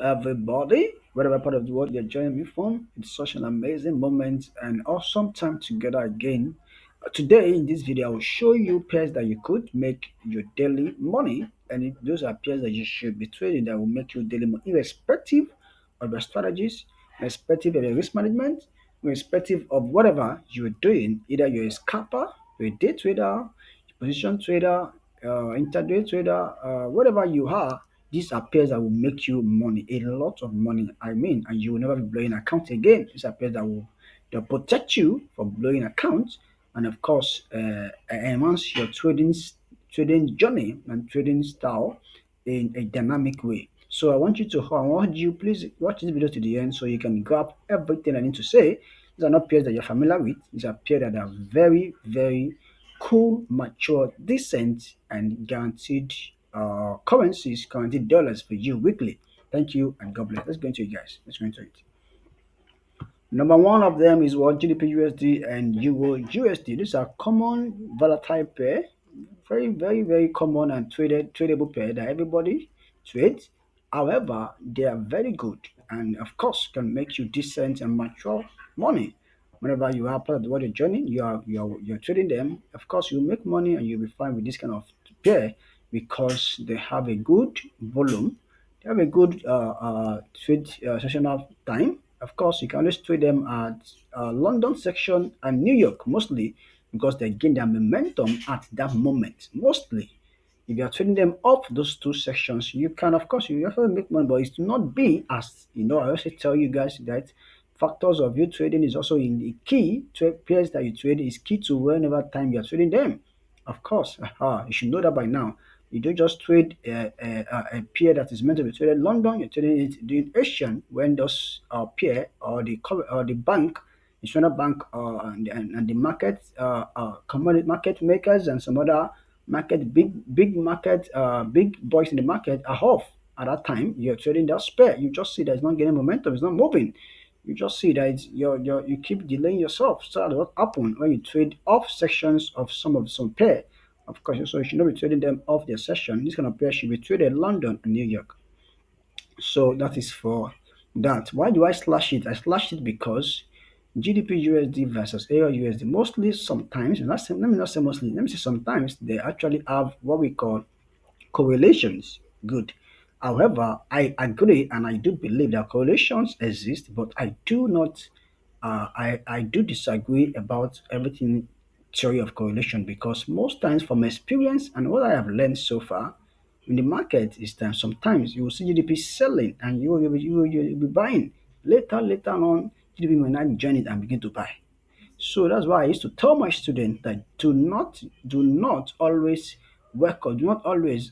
everybody, whatever part of the world you're joining me from. It's such an amazing moment and awesome time together again. Today, in this video, I will show you pairs that you could make your daily money, and those are pairs that you should be trading that will make you daily money, irrespective of your strategies, irrespective of your risk management, irrespective of whatever you're doing. Either you're a scalper, you're a day trader, position trader, intraday trader, whatever you are, these are pairs that will make you money, a lot of money. I mean, and you will never be blowing account again. These are pairs that will they'll protect you from blowing accounts, and of course, enhance your trading journey and trading style in a dynamic way. So I want you please watch this video to the end so you can grab everything I need to say. These are not pairs that you're familiar with. These are pairs that are very, very cool, mature, decent, and guaranteed currencies, guaranteed dollars for you weekly. Thank you and God bless. Let's go into it, guys. Let's go into it. Number one of them is what GBPUSD and EURUSD. These are common volatile pair, very, very, very common and tradable pair that everybody trades. However, they are very good and of course can make you decent and mature money. Whenever you are part of the world journey, you're trading them. Of course, you make money and you'll be fine with this kind of pair because they have a good volume, they have a good trade sessional time. Of course, you can always trade them at London section and New York mostly because they gain their momentum at that moment. Mostly, if you are trading them off those two sections, you can, of course, you also make money, but it will not be as you know. I also tell you guys that factors of you trading is also in the key trade pairs that you trade is key to whenever time you are trading them. Of course, you should know that by now. You don't just trade a pair that is meant to be traded London. You're trading it during Asian when those pair or the bank, international bank, and the market, commodity market makers and some other market big market big boys in the market are off at that time. You're trading that spare. You just see that it's not getting momentum. It's not moving. You just see that you keep delaying yourself. So that's what happen when you trade off sections of some pair. Of course, so you should not be trading them off their session. This kind of pair should be traded London and New York. So that is for that. Why do I slash it? I slashed it because GDP USD versus AUD USD mostly sometimes, let me not say mostly, let me say sometimes they actually have what we call correlations. Good. However, I agree and I do believe that correlations exist, but I do not, I do disagree about everything theory of correlation because most times from experience and what I have learned so far in the market is that sometimes you will see GDP selling and you'll be buying. Later on, GDP may not join it and begin to buy. So that's why I used to tell my students that do not always work or do not always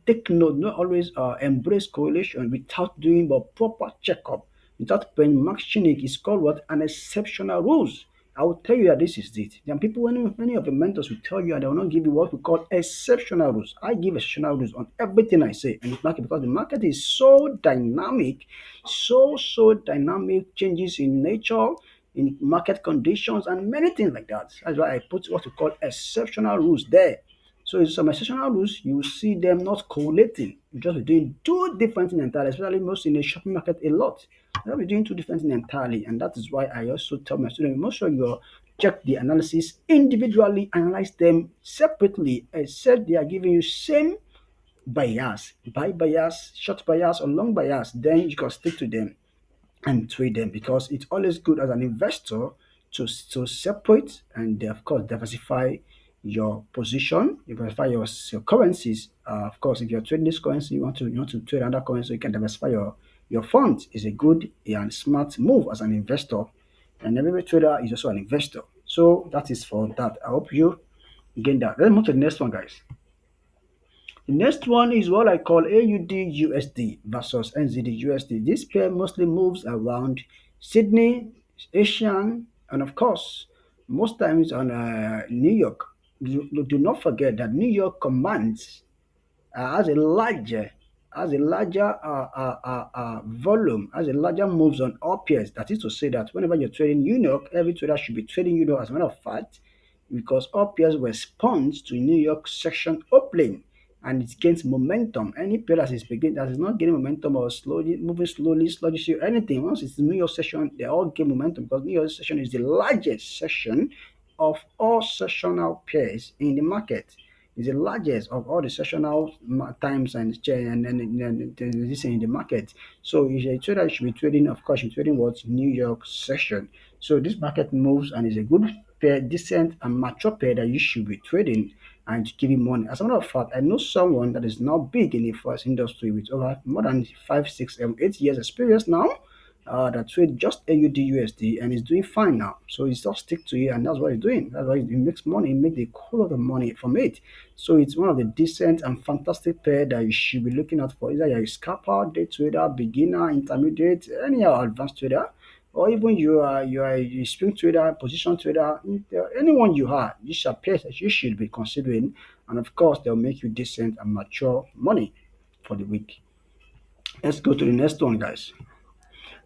take note, do not always embrace correlation without doing a proper checkup, without paying matching. It's called what an exceptional rules. I will tell you that this is it. Then people, many of the mentors will tell you and they will not give you what we call exceptional rules. I give exceptional rules on everything I say, and it's market because the market is so dynamic, so dynamic, changes in nature, in market conditions and many things like that. That's why I put what we call exceptional rules there. So in some exceptional rules, you will see them not correlating. You just be doing two different things entirely, especially most in the shopping market a lot. You'll be doing two different things entirely. And that is why I also tell my students, make sure you check the analysis individually, analyze them separately, except they are giving you same bias, buy bias, short bias, or long bias, then you can stick to them and trade them because it's always good as an investor to separate and of course diversify your position, diversify your currencies. Of course, if you're trading this currency, you want to trade another currency, you can diversify your funds. Is a good and smart move as an investor, and every trader is also an investor. So that is for that. I hope you gain that. Let's move to the next one, guys. The next one is what I call AUDUSD versus NZDUSD. This pair mostly moves around Sydney, Asian, and of course, most times on New York. Do not forget that New York commands has a larger volume, has a larger moves on all pairs. That is to say that whenever you're trading New York, every trader should be trading New York as a matter of fact, because all pairs respond to New York section opening. and it gains momentum. Any pair that is not gaining momentum or slowly moving slowly or anything, once it's New York session, they all gain momentum because New York session is the largest session of all sessional pairs in the market. It's the largest of all the sessional times and this in the market. So if you're a trader, you should be trading, of course, you're trading what New York session. So this market moves and is a good pair, decent and mature pair that you should be trading and to give you money. As a matter of fact, I know someone that is now big in the forex industry with over more than 5, 6, 8 years experience now. That trade just AUDUSD and is doing fine now. So he's just stick to it, and that's what he's doing. That's why he makes money. He makes a whole lot of money from it. So it's one of the decent and fantastic pair that you should be looking out for. Either you're a scalper, day trader, beginner, intermediate, any advanced trader, or even you are a swing trader, position trader, anyone you are, these are pairs that you should be considering, and of course they'll make you decent and mature money for the week. Let's go to the next one, guys.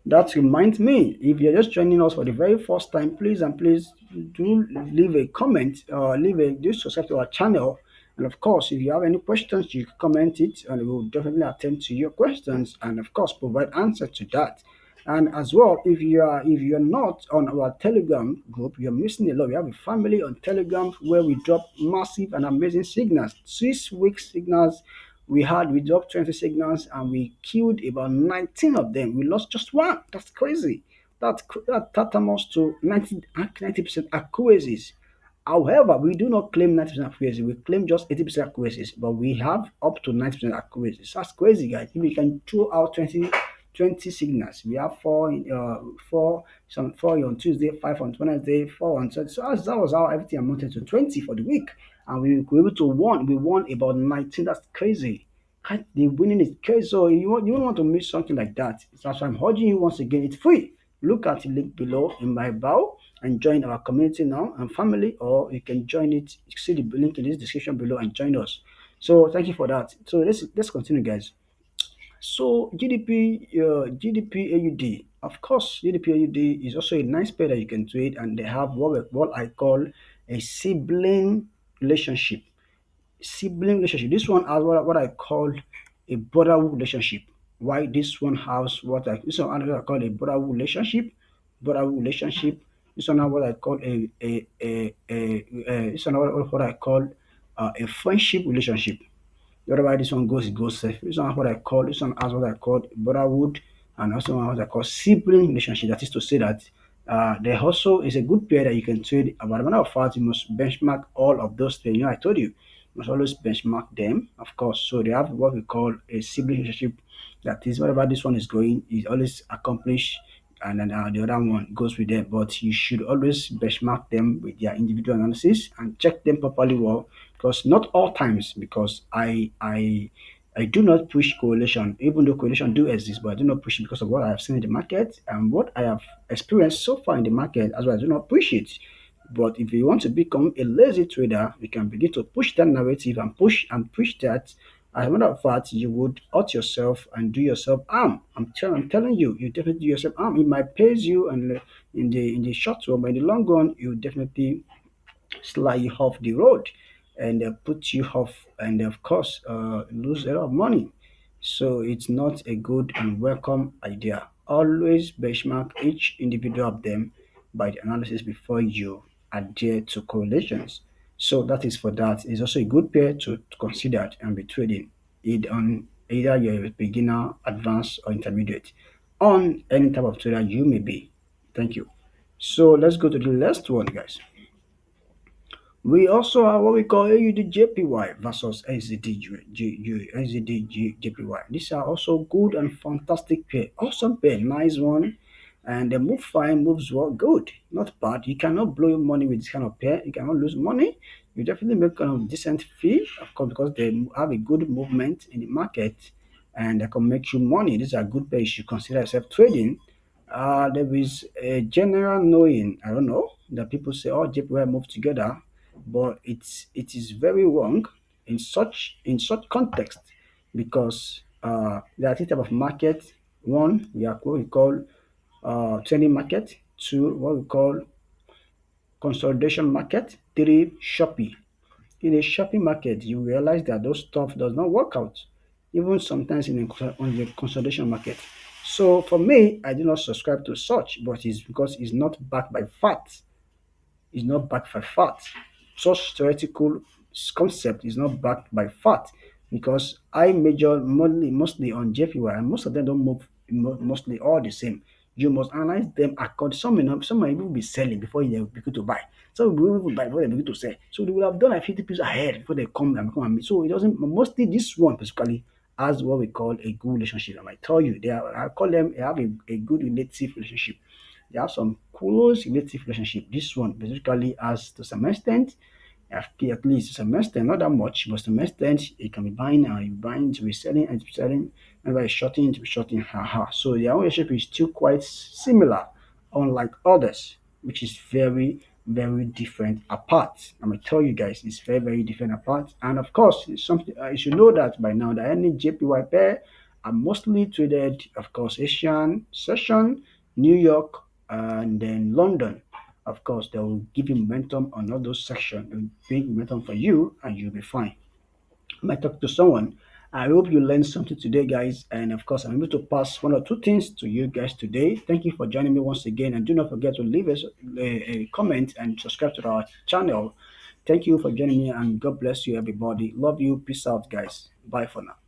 That reminds me, if you're just joining us for the very first time, please and please do leave a comment, do subscribe to our channel. And of course, if you have any questions, you can comment it and we will definitely attend to your questions and of course provide answer to that. And as well, if you're not on our Telegram group, you're missing a lot. We have a family on Telegram where we drop massive and amazing signals, 6 week signals. We dropped 20 signals and we killed about 19 of them. We lost just one. That's crazy. That amounts to 90% accuracies. However, we do not claim 90% accuracy. We claim just 80% accuracies, but we have up to 90% accuracies. That's crazy, guys. If we can throw out 20 signals, we have four on Tuesday, 5 on Wednesday, 4 on Thursday. So that was how everything amounted to 20 for the week. And we were able to won. We won about 19. That's crazy. The winning is crazy. So you don't want to miss something like that. So I'm urging you once again, it's free. Look at the link below in my bio and join our community now and family, or you can join it. You see the link in this description below and join us. So thank you for that. So let's continue, guys. So GDP AUD, of course, GDP AUD is also a nice pair that you can trade, and they have what I call a relationship. Sibling relationship. This one has what I call a brotherhood relationship. Why this one has this one has what I call a brotherhood relationship. Brotherhood relationship. This one has what I call this one has what I call a friendship relationship. Wherever this one goes, it goes safe. This one has what I call brotherhood, and also what I call sibling relationship. That is to say that there also is a good pair that you can trade. But as a matter of fact, you must benchmark all of those pairs. I told you, you must always benchmark them, of course. So they have what we call a sibling relationship. That is, whatever this one is going, is always accomplished, and then the other one goes with them. But you should always benchmark them with their individual analysis and check them properly well, because not all times, because I do not push correlation, even though correlation do exist, but I do not push it because of what I have seen in the market and what I have experienced so far in the market. As well, I do not push it. But if you want to become a lazy trader, you can begin to push that narrative and push that. As a matter of fact, you would hurt yourself and do yourself harm. I'm telling you, you definitely do yourself harm. It might pays you, and in the short run, but in the long run, you definitely slide you off the road and put you off, and of course lose a lot of money. So it's not a good and welcome idea. Always benchmark each individual of them by the analysis before you adhere to correlations. So that is for that. It's also a good pair to consider and be trading it on, either you're a beginner, advanced, or intermediate, on any type of trader you may be. Thank you. So let's go to the last one, guys. We also have what we call AUDJPY versus NZDJPY. These are also good and fantastic pair. Awesome pair, nice one. And they move fine, moves well, good, not bad. You cannot blow your money with this kind of pair. You cannot lose money. You definitely make kind of decent fee, of course, because they have a good movement in the market and they can make you money. These are good pairs. You should consider yourself trading. There is a general knowing, I don't know, that people say, oh, JPY move together, but it is very wrong in such context, because there are two type of market. One, we have what we call trading market. Two, what we call consolidation market. Three, shopping. in a shopping market, you realize that those stuff does not work out, even sometimes in on the consolidation market. So for me, I do not subscribe to such, but it's because it's not backed by facts. Is not backed by fact. Such theoretical concept is not backed by fact because I major mostly on JPY and most of them don't move mostly all the same. You must analyze them according. Some may even be selling before they begin to buy. Some will even buy before they begin to sell. So they will have done like 50 pieces ahead before they come and meet. So it doesn't mostly this one specifically has what we call a good relationship. I might tell you I call them they have a good relative relationship. They have some close relative relationship. This one basically has to some extent, at least to some extent, not that much, but to some extent, it can be buying and you buying to be selling and to be selling, and by shorting to be shorting. Haha. So their relationship is still quite similar, unlike others, which is very, very different apart. I'm gonna tell you guys, it's very, very different apart. And of course, it's something you should know that by now. The any JPY pair are mostly traded, of course, Asian session, New York, and then London. Of course, they will give you momentum on all those sections and bring momentum for you, and you'll be fine. I might talk to someone. I hope you learned something today, guys. And of course, I'm able to pass one or two things to you guys today. Thank you for joining me once again. And do not forget to leave us a comment and subscribe to our channel. Thank you for joining me, and God bless you, everybody. Love you. Peace out, guys. Bye for now.